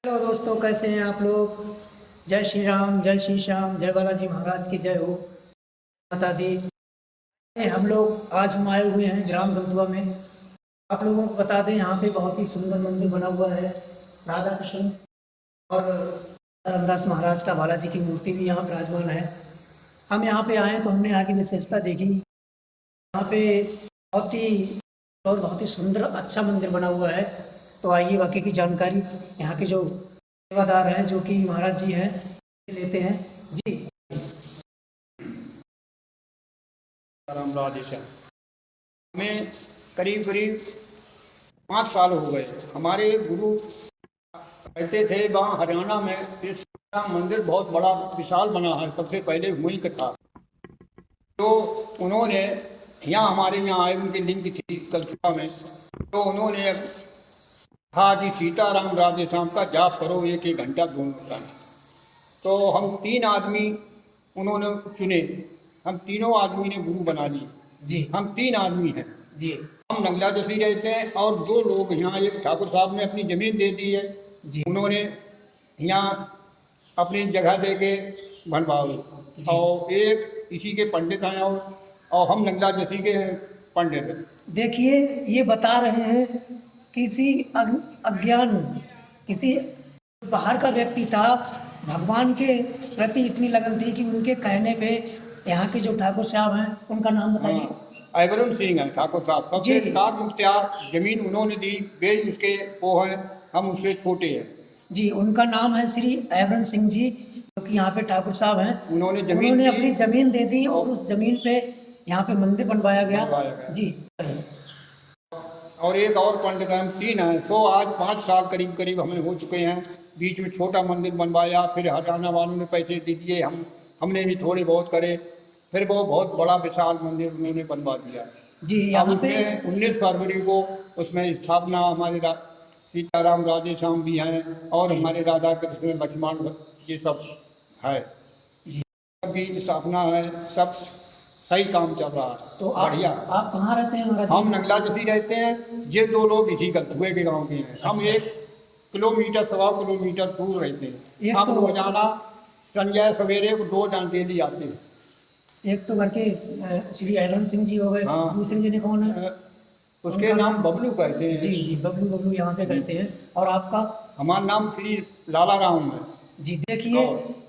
Hello दोस्तों, कैसे हैं आप लोग। जय श्री राम, जय श्री श्याम, जय बालाजी महाराज की जय हो। माता दी। हम लोग आज हम आए हुए हैं ग्राम दंदुआ में। आप लोगों को बता दें, यहाँ पे बहुत ही सुंदर मंदिर बना हुआ है। राधा कृष्ण और रामदास महाराज का बालाजी की मूर्ति भी यहाँ विराजमान है। हम यहाँ पे आए तो हमने यहाँ की विशेषता देखी। यहाँ पे बहुत ही सुंदर अच्छा मंदिर बना हुआ है। तो आइए वाकई की जानकारी यहाँ के जो सेवादार हैं, जो कि महाराज जी हैं, लेते हैं जी। राम राधेश्याम। हमें करीब करीब 5 साल हो गए। हमारे गुरु कहते थे वहाँ हरियाणा में इस मंदिर बहुत बड़ा विशाल बना है, सबसे पहले वहीं का था। तो उन्होंने यहाँ हमारे यहाँ आए, उनकी लिंक थी कलकत्ता में, तो उन्होंने कहा कि सीताराम राधेश्याम का जाप करो 1-1 घंटा दोनों टाइम। तो हम 3 आदमी उन्होंने चुने, हम तीनों आदमी ने गुरु बना लिए जी। हम 3 आदमी हैं जी। हम नंगला जैसी रहते हैं और 2 लोग यहाँ, एक ठाकुर साहब ने अपनी ज़मीन दे दी है जी, उन्होंने यहाँ अपनी जगह दे के बनवाई, और एक इसी के पंडित हैं और हम नंगला जैसी के पंडित हैं। देखिए, ये बता रहे हैं किसी अज्ञान, किसी बाहर का व्यक्ति था, भगवान के प्रति इतनी लगन थी कि उनके कहने पे यहाँ के जो ठाकुर साहब हैं, उनका नाम बताइए। अवरुण सिंह है ठाकुर साहब, सबसे 7 मुख्तियार जमीन उन्होंने दी, वे उसके वो हैं, हम उससे छोटे हैं जी। उनका नाम है श्री अवरुण सिंह जी, जो कि यहाँ पे ठाकुर साहब हैं। उन्होंने अपनी जमीन दे दी और उस जमीन पे यहाँ पे मंदिर बनवाया गया जी। और एक और पंडित हम 3 हैं। तो आज 5 साल करीब करीब हमें हो चुके हैं। बीच में छोटा मंदिर बनवाया, फिर हरियाणा वालों ने पैसे दे दिए, हमने भी थोड़े बहुत करे, फिर वो बहुत बड़ा विशाल मंदिर उन्होंने बनवा दिया जी। यहाँ पे 19 फरवरी को उसमें स्थापना हमारे सीताराम राधेश्याम भी हैं और हमारे राधा कृष्ण लक्ष्मण ये सब है, सबकी स्थापना है, सब सही काम चल रहा है। तो बढ़िया। आप कहाँ रहते हैं? हम नंगला जैसी रहते हैं। ये 2 लोग इसी कलथुए के गांव के हैं। हम 1 किलोमीटर 1.25 किलोमीटर दूर रहते हैं। हम रोजाना संजय सवेरे को 2 जन डेली आते हैं। एक तो घर के श्री अवरुण सिंह जी हो गए। दूसरे जने कौन है? उसके नाम बबलू कहते हैं जी। बबलू यहाँ पे कहते हैं। और आपका? हमारा नाम श्री लाला राम है जी। देखिए,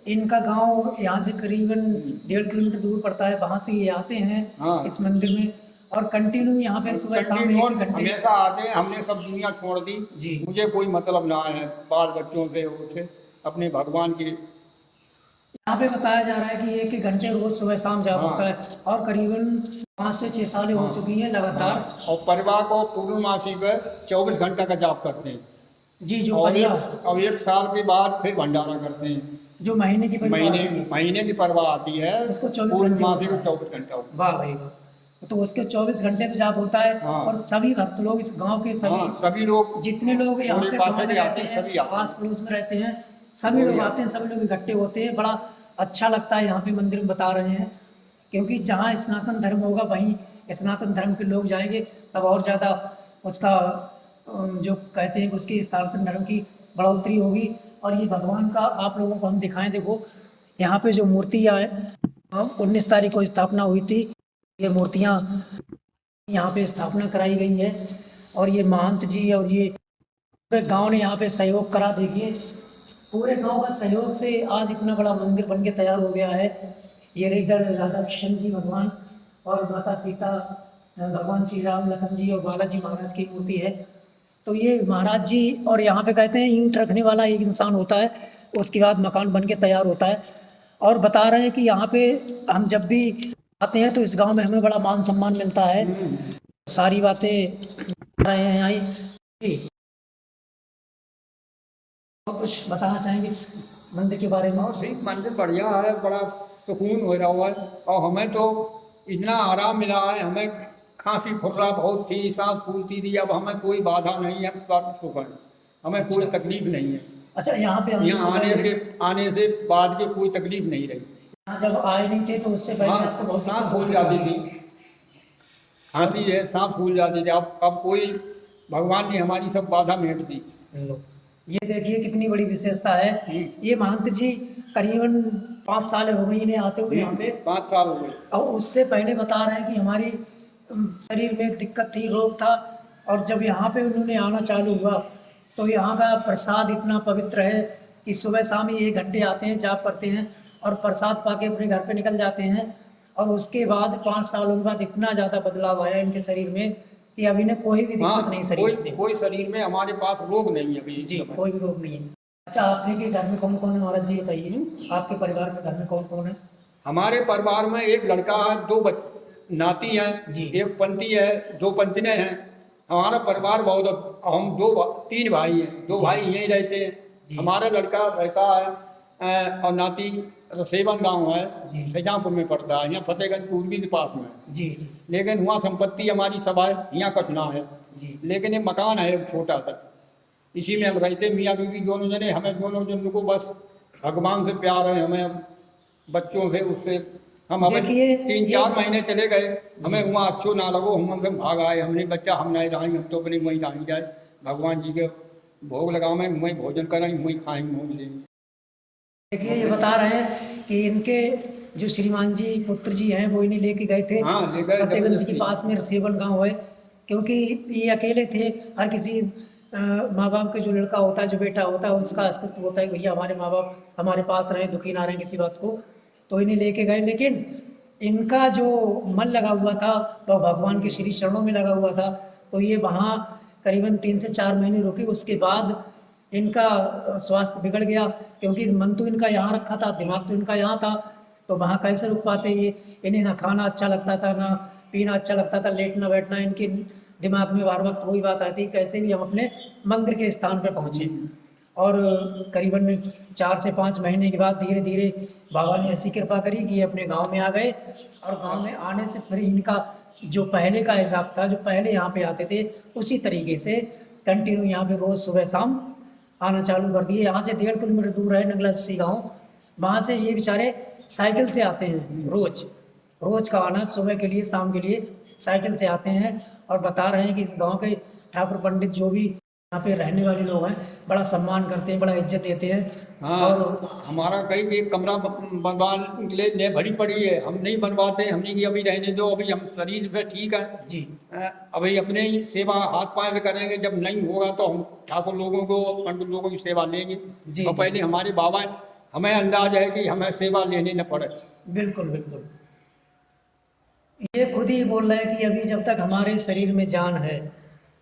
इनका गांव यहाँ से करीबन 1.5 किलोमीटर दूर पड़ता है। वहाँ से ये आते हैं इस मंदिर में और कंटिन्यू यहाँ पे सुबह शाम हमेशा आते हैं। हमने सब दुनिया छोड़ दी जी, मुझे कोई मतलब ना है बाल बच्चों से अपने भगवान की। यहाँ पे बताया जा रहा है कि 1-1 घंटे रोज सुबह शाम जाप होता है और करीबन 5 से 6 साल हो चुकी है लगातार। और परिवार को पूर्णमासी पर 24 घंटा का जाप करते हैं जी। जो और 1 साल के बाद फिर भंडारा करते हैं। जो महीने की परवाह आती है उसको 24 घंटा। वाह भाई वाह। तो उसके 24 घंटे पे जाप होता है और सभी भक्त लोग, इस गांव के सभी लोग, जितने लोग यहाँ पे रहते हैं, आस पड़ोस में रहते हैं, सभी लोग आते हैं, सभी लोग इकट्ठे होते हैं। बड़ा अच्छा लगता है यहाँ पे मंदिर में बता रहे हैं, क्योंकि जहाँ सनातन धर्म होगा वहीं सनातन धर्म के लोग जाएंगे, तब और ज़्यादा उसका जो कहते हैं उसकी सनातन धर्म की बढ़ोतरी होगी। और ये भगवान का आप लोगों को हम दिखाएं। देखो, यहाँ पे जो मूर्तियाँ हैं, 19 तारीख को स्थापना हुई थी। ये मूर्तियाँ यहाँ पे स्थापना कराई गई है और ये महंत जी और ये पूरे गांव ने यहाँ पे सहयोग करा। देखिए, पूरे गांव का सहयोग से आज इतना बड़ा मंदिर बन के तैयार हो गया है। ये इधर राधा कृष्ण जी भगवान और माता सीता, भगवान श्री राम, लखन जी और बालाजी महाराज की मूर्ति है। तो ये महाराज जी, और यहाँ पे कहते हैं ईंट रखने वाला एक इंसान होता है, उसके बाद मकान बन के तैयार होता है। और बता रहे हैं कि यहाँ पे हम जब भी आते हैं तो इस गांव में हमें बड़ा मान सम्मान मिलता है। सारी बातें रहे हैं यहाँ जी। कुछ बताना चाहेंगे मंदिर के बारे में? ठीक, मंदिर बढ़िया है, बड़ा सुकून हो रहा हुआ है और हमें तो इतना आराम मिला है। हमें खांसी फुर्रा बहुत थी, सांस फूलती थी, अब हमें कोई बाधा नहीं है, हमें कोई तकलीफ नहीं है। अच्छा, यहाँ पे यहाँ आने से बाद की कोई तकलीफ नहीं रही। यहाँ जब आए नहीं थे तो उससे पहले सांस फूल जाती थी, खांसी है, सांस फूल जाती थी। अब कोई भगवान ने हमारी सब बाधा मेट दी। ये देखिए कितनी बड़ी विशेषता है। ये महंत जी करीबन 5 साल हो गई इन्हें आते हुए यहाँ पे। 5 साल हो गए। और उससे पहले बता रहे हैं कि हमारी शरीर में दिक्कत थी, रोग था, और जब यहाँ पे उन्होंने आना चालू हुआ तो यहाँ का प्रसाद इतना पवित्र है कि सुबह शाम ही 1 घंटे आते हैं, जाप करते हैं और प्रसाद पाके अपने घर पे निकल जाते हैं। और उसके बाद 5 सालों बाद इतना ज़्यादा बदलाव आया इनके शरीर में कि अभी ने कोई भी दिक्कत नहीं शरीर से। कोई शरीर में हमारे पास रोग नहीं है अभी। जी, कोई भी रोग नहीं है। अच्छा, आपने के घर में कौन कौन है महाराज जी बताइए, आपके परिवार में घर में कौन कौन है? हमारे परिवार में एक लड़का है, 2 नाती हैं जी। 1 पंती है, 2 पंतने हैं। हमारा परिवार बहुत, हम 3 भाई हैं, 2 भाई यहीं रहते हैं। हमारा लड़का रहता है और नाती सेवन गांव है, शाहजहाँपुर में पड़ता है, यहाँ फतेहगंज पूर्वी के पास में है। जी। लेकिन वहाँ संपत्ति हमारी सब है, यहाँ कटना है। लेकिन ये मकान है छोटा सा, इसी में हम रहते मियाँ बीवी दोनों जने। हमें दोनों जनों को बस भगवान से प्यार है, हमें बच्चों से, उससे हम हमें 3-4 महीने चले गए, हमें वहाँ अच्छो ना लगो, हम भाग आए। हमने बच्चा हम नहीं रहेंगे, हम तो अपनी वहीं रह जाए, भगवान जी के भोग लगाएं, वहीं भोजन करें, वहीं खाएंगे, भोग लेंगे। देखिए ये बता रहे हैं कि इनके जो श्रीमान जी पुत्र जी हैं वो इन्हें लेके गए थे। हाँ, ले गए फतेहगंज के पास में रसेवन गांव है, क्योंकि ये अकेले थे। हर किसी माँ बाप के जो लड़का होता है, जो बेटा होता है, उसका अस्तित्व होता है भैया हमारे माँ बाप हमारे पास रहें, दुखी ना रहें किसी बात को, तो इन्हें लेके गए। लेकिन इनका जो मन लगा हुआ था वह भगवान के श्री चरणों में लगा हुआ था। तो ये वहाँ करीबन 3 से 4 महीने रुके। उसके बाद इनका स्वास्थ्य बिगड़ गया, क्योंकि मन तो इनका यहाँ रखा था, दिमाग तो इनका यहाँ था, तो वहाँ कैसे रुक पाते ये। इन्हें ना खाना अच्छा लगता था, ना पीना अच्छा लगता था, लेटना बैठना इनके दिमाग में हर वक्त वही बात आती, कैसे भी हम अपने मंदिर के स्थान पर पहुँचे। और करीबन 4 से 5 महीने के बाद धीरे धीरे बाबा ने ऐसी कृपा करी कि ये अपने गांव में आ गए। और गांव में आने से फिर इनका जो पहले का हिसाब था, जो पहले यहाँ पे आते थे, उसी तरीके से कंटिन्यू यहाँ पे रोज़ सुबह शाम आना चालू कर दिए। यहाँ से 1.5 किलोमीटर दूर है नगलासी गाँव, वहाँ से ये बेचारे साइकिल से आते हैं। रोज़ का आना, सुबह के लिए शाम के लिए साइकिल से आते हैं। और बता रहे हैं कि इस गांव के ठाकुर पंडित जो भी यहाँ पे रहने वाले लोग हैं बड़ा सम्मान करते हैं, बड़ा इज्जत देते हैं। हाँ, और हमारा कहीं एक कमरा बनवाने ले भरी पड़ी है, हम नहीं बनवाते। हमने कि अभी रहने दो, अभी हम शरीर पे ठीक है जी। अभी अपने ही सेवा हाथ पाँव में करेंगे, जब नहीं होगा तो हम ठाकुर लोगों को, पंडित लोगों की सेवा लेंगे। तो पहले हमारे बाबा, हमें अंदाज है कि हमें सेवा लेने न पड़े। बिल्कुल बिल्कुल, ये खुद ही बोल रहे हैं कि अभी जब तक हमारे शरीर में जान है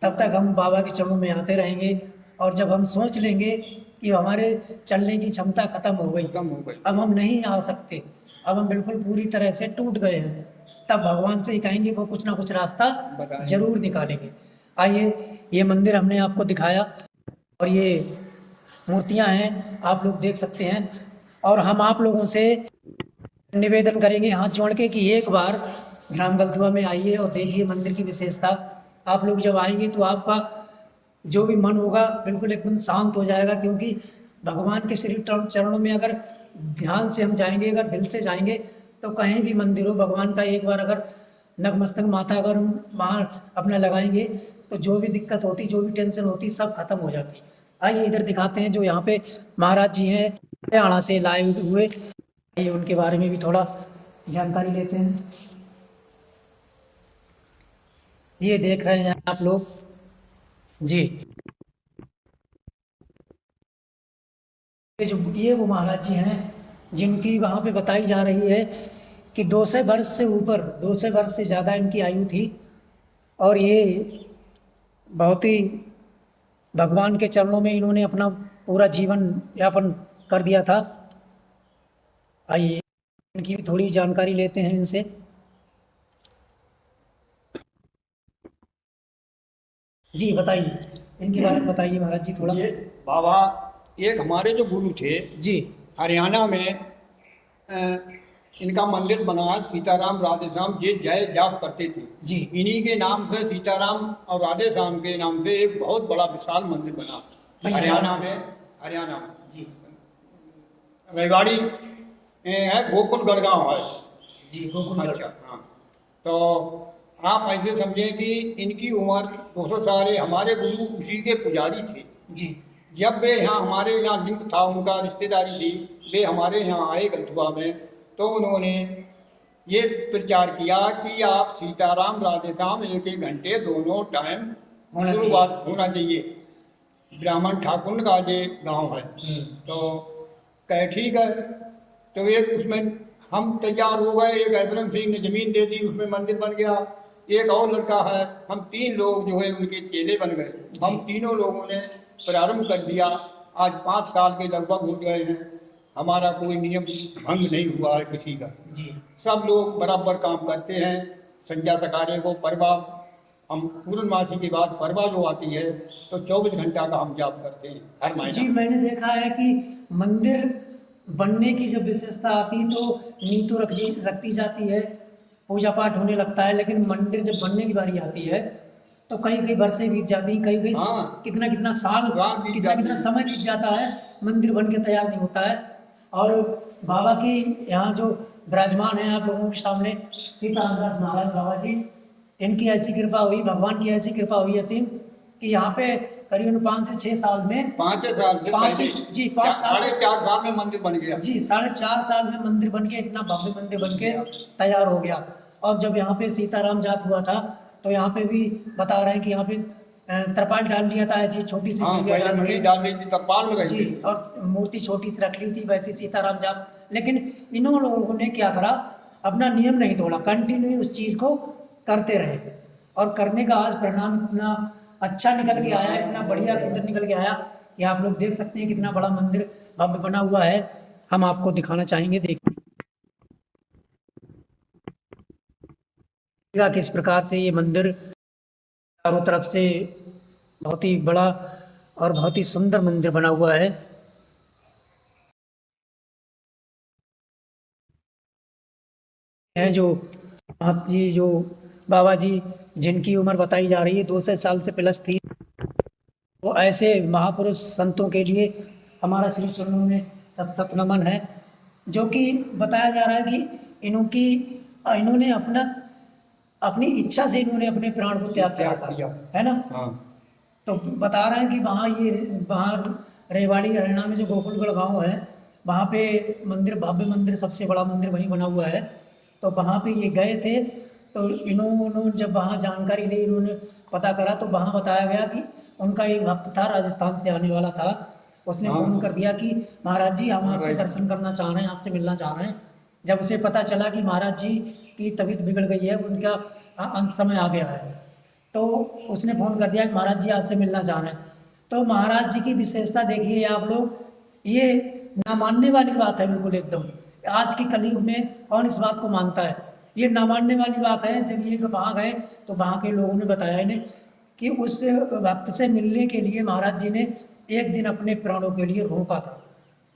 तब तक हम बाबा के चरणों में आते रहेंगे। और जब हम सोच लेंगे कि हमारे चलने की क्षमता खत्म हो गई, अब हम नहीं आ सकते, अब हम बिल्कुल पूरी तरह से टूट गए हैं, तब भगवान से ही कहेंगे, वो कुछ ना कुछ रास्ता जरूर निकालेंगे। आइए, ये मंदिर हमने आपको दिखाया और ये मूर्तियां हैं, आप लोग देख सकते हैं। और हम आप लोगों से निवेदन करेंगे हाथ जोड़ के कि एक बार ग्राम गलथुआ में आइए और देखिए मंदिर की विशेषता। आप लोग जब आएंगे तो आपका जो भी मन होगा बिल्कुल एकदम शांत हो जाएगा, क्योंकि भगवान के श्री चरणों में अगर ध्यान से हम जाएंगे, अगर दिल से जाएंगे, तो कहीं भी मंदिर हो भगवान का एक बार अगर नतमस्तक माथा अगर हम वहाँ अपना लगाएंगे तो जो भी दिक्कत होती, जो भी टेंशन होती, सब खत्म हो जाती। आइए इधर दिखाते हैं जो यहाँ पे महाराज जी हैं हरियाणा से लाए हुए, आइए उनके बारे में भी थोड़ा जानकारी लेते हैं। ये देख रहे हैं आप लोग जी, ये वो महाराज जी हैं जिनकी वहाँ पे बताई जा रही है कि 200 वर्ष से ऊपर, 200 वर्ष से ज़्यादा इनकी आयु थी। और ये बहुत ही भगवान के चरणों में इन्होंने अपना पूरा जीवन यापन कर दिया था। आइए इनकी भी थोड़ी जानकारी लेते हैं इनसे। जी बताइए, इनके बारे में बताइए महाराज जी थोड़ा। ये बाबा एक हमारे जो गुरु थे जी, हरियाणा में इनका मंदिर बना, सीताराम राधेश्याम जी जय जाप करते थे जी। इन्हीं के नाम से, सीताराम और राधेश्याम के नाम से एक बहुत बड़ा विशाल मंदिर बना हरियाणा में जी। रेवाड़ी है, गोकुल गढ़गांव है जी, गोकुल। अच्छा, हाँ। तो आप ऐसे समझें कि इनकी उम्र 200 साल है। हमारे गुरु उसी के पुजारी थे जी। जब वे यहाँ हमारे यहाँ लिंक था, उनका रिश्तेदारी थी, वे हमारे यहाँ आए गलथुआ में, तो उन्होंने ये प्रचार किया कि आप सीताराम राधे श्याम 1-1 घंटे दोनों टाइम शुरुआत होना चाहिए। ब्राह्मण ठाकुर का ये गांव है। तो कहे ठीक है। तो एक उसमें हम तैयार हो गए, एक ऐबरम सिंह ने जमीन दे दी, उसमें मंदिर बन गया। एक और लड़का है, हम 3 लोग जो है उनके चेले बन गए। हम तीनों लोगों ने प्रारंभ कर दिया। आज 5 साल के लगभग हो गए हैं, हमारा कोई नियम भंग नहीं हुआ है किसी का। सब लोग बराबर काम करते हैं। संध्या सकारे को परवा, हम पूर्णमासी के बाद परवा जो आती है तो 24 घंटा का हम जाप करते हैं हर महीने। जी, मैंने देखा है कि मंदिर बनने की जब विशेषता आती तो नींव रखती जाती है, पूजा पाठ होने लगता है, लेकिन मंदिर जब बनने की बारी आती है तो कई बरसें बीत जाती, कई कितना साल, कितना समय बीत जाता है, मंदिर बन के तैयार नहीं होता है। और बाबा की यहाँ जो विराजमान है आप लोगों के सामने, सीतारामदास महाराज बाबा जी, इनकी ऐसी कृपा हुई, भगवान की ऐसी कृपा हुई असीम कि यहाँ पे करीबन 5 से 6 साल में, 5 साल से 5 साल, 4.5 साल में मंदिर बन गया। जी, 4.5 साल में मंदिर बन के, इतना भव्य मंदिर बन के तैयार हो गया। और जब यहाँ पे सीताराम जाप हुआ था तो यहाँ पे भी बता रहे हैं कि यहाँ पे तरपाल डाल दिया था, ऐसी छोटी सी डाल दी थी, तरपाल में जी, और मूर्ति छोटी सी रख ली थी, वैसे सीताराम जाप। लेकिन इन्होंने लोगों ने क्या करा, अपना नियम नहीं तोड़ा, कंटिन्यू उस चीज़ को करते रहे, और करने का आज परिणाम इतना अच्छा निकल के आया, इतना बढ़िया सुंदर निकल के आया कि आप लोग देख सकते हैं कितना बड़ा मंदिर भव्य बना हुआ है। हम आपको दिखाना चाहेंगे, देखिएगा किस प्रकार से ये मंदिर चारों तरफ से बहुत ही बड़ा और बहुत ही सुंदर मंदिर बना हुआ है। जो आप जी, जो बाबा जी जिनकी उम्र बताई जा रही है 200 साल से प्लस थी, वो ऐसे महापुरुष संतों के लिए हमारा श्री चरणों में सत नमन है। जो कि बताया जा रहा है कि इन्होंने अपनी इच्छा से इन्होंने अपने प्राण को त्याग किया है ना। हाँ। तो बता रहे हैं कि वहाँ रेवाड़ी हरियाणा में जो गोकुलगढ़ गांव है, वहाँ पे मंदिर, भव्य मंदिर, सबसे बड़ा मंदिर वहीं बना हुआ है। तो वहाँ पे ये गए थे, तो इन्होंने जब वहाँ जानकारी ली, इन्होंने पता करा, तो वहाँ बताया गया कि उनका एक भक्त था, राजस्थान से आने वाला था, उसने फोन कर दिया कि महाराज जी हम आपके दर्शन करना चाह रहे हैं, आपसे मिलना चाह रहे हैं। जब उसे पता चला कि महाराज जी की तबीयत बिगड़ गई है, उनका अंत समय आ गया है, तो उसने फ़ोन कर दिया कि महाराज जी आपसे मिलना चाह रहे हैं। तो महाराज जी की विशेषता देखिए आप लोग, ये ना मानने वाली बात है बिल्कुल एकदम। आज की कलयुग में कौन इस बात को मानता है, ये ना मानने वाली बात है। जब ये वहाँ गए तो वहाँ के लोगों ने बताया इन्हें कि उस भक्त से मिलने के लिए महाराज जी ने एक दिन अपने प्राणों के लिए रोका था,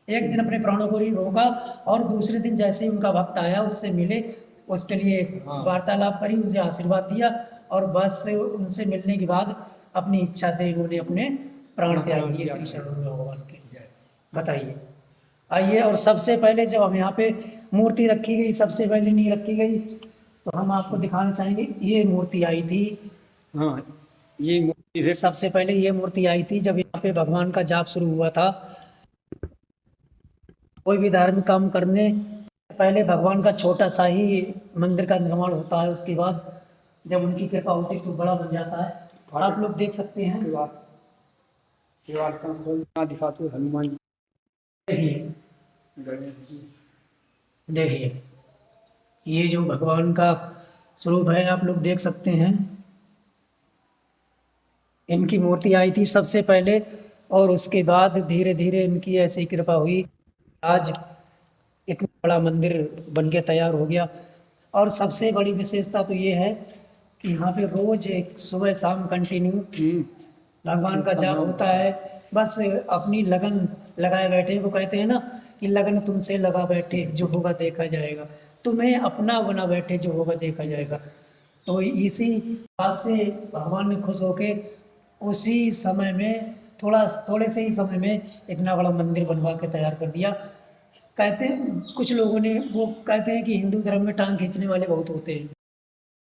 एक दिन अपने प्राणों को ही रोका, और दूसरे दिन जैसे ही उनका भक्त आया उससे मिले, उसके लिए वार्तालाप करी, उसे आशीर्वाद दिया, और बस उनसे मिलने के बाद अपनी इच्छा से इन्होंने अपने प्राण त्याग दिए श्री शरण भगवान के। बताइए, आइए। और सबसे पहले जब हम यहाँ पे मूर्ति रखी गई, सबसे पहले नहीं रखी गई, तो हम आपको दिखाना चाहेंगे। ये मूर्ति आई थी, हाँ, ये मूर्ति सबसे पहले ये मूर्ति आई थी जब यहाँ पे भगवान का जाप शुरू हुआ था। कोई भी धार्मिक काम करने पहले भगवान का छोटा सा ही मंदिर का निर्माण होता है, उसके बाद जब उनकी कृपा होती है तो बड़ा बन जाता है। आप लोग देख सकते हैं, दिखाते हनुमान देखिए ये जो भगवान का स्वरूप है, आप लोग देख सकते हैं। इनकी मूर्ति आई थी सबसे पहले, और उसके बाद धीरे धीरे इनकी ऐसी कृपा हुई, आज इतना बड़ा मंदिर बन के तैयार हो गया। और सबसे बड़ी विशेषता तो ये है कि यहाँ पे रोज एक सुबह शाम कंटिन्यू भगवान का जाप होता है। बस अपनी लगन लगाए बैठे, वो कहते हैं ना कि लगन तुमसे लगा बैठे, जो होगा देखा जाएगा, तुम्हें अपना बना बैठे, जो होगा देखा जाएगा। तो इसी बात से भगवान ने खुश होके उसी समय में, थोड़े से ही समय में इतना बड़ा मंदिर बनवा के तैयार कर दिया। कहते हैं कुछ लोगों ने, वो कहते हैं कि हिंदू धर्म में टांग खींचने वाले बहुत होते हैं।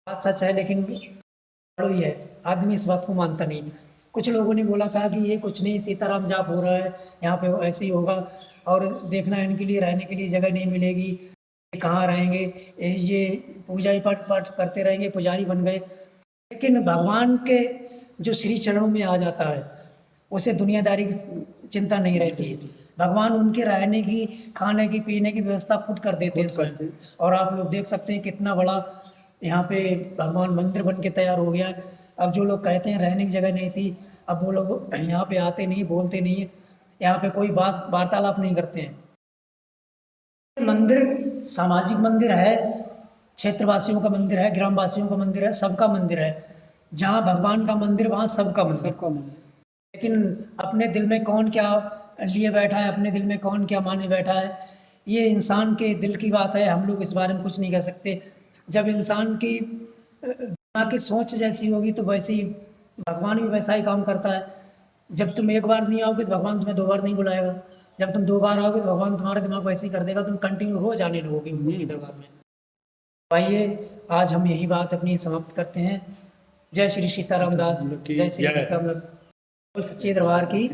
बात सच है, लेकिन ही है, आदमी इस बात को मानता नहीं। कुछ लोगों ने बोला था कि ये कुछ नहीं, सीताराम जाप हो रहा है, यहाँ पे ऐसे ही होगा और देखना इनके लिए रहने के लिए जगह नहीं मिलेगी, ये कहाँ रहेंगे, ये पूजा ही पाठ पाठ करते रहेंगे, पुजारी बन गए। लेकिन भगवान के जो श्री चरणों में आ जाता है उसे दुनियादारी की चिंता नहीं रहती है। भगवान उनके रहने की, खाने की, पीने की व्यवस्था खुद कर देते हैं स्वयं। और आप लोग देख सकते हैं कितना बड़ा यहाँ पे भगवान मंदिर बन के तैयार हो गया है। अब जो लोग कहते हैं रहने की जगह नहीं थी, अब वो लोग यहाँ पे आते नहीं, बोलते नहीं है, यहाँ पे कोई बात वार्तालाप नहीं करते हैं। मंदिर सामाजिक मंदिर है, क्षेत्रवासियों का मंदिर है, ग्रामवासियों का मंदिर है, सबका मंदिर है। जहाँ भगवान का मंदिर वहाँ सबका मंदिर। लेकिन अपने दिल में कौन क्या लिए बैठा है, अपने दिल में कौन क्या माने बैठा है, ये इंसान के दिल की बात है। हम लोग इस बारे में कुछ नहीं कह सकते। जब इंसान की दिमाग की सोच जैसी होगी तो वैसे ही भगवान भी वैसा ही काम करता है। जब तुम एक बार नहीं आओगे तो भगवान तुम्हें 2 बार नहीं बुलाएगा, जब तुम 2 बार आओगे तो भगवान तुम्हारा दिमाग वैसे ही कर देगा, तुम कंटिन्यू रोज आने लगोगे उनकी दरबार में। आइए आज हम यही बात अपनी समाप्त करते हैं। जय श्री सीताराम दास, जय श्री सीताराम दास, सच्चे दरबार की।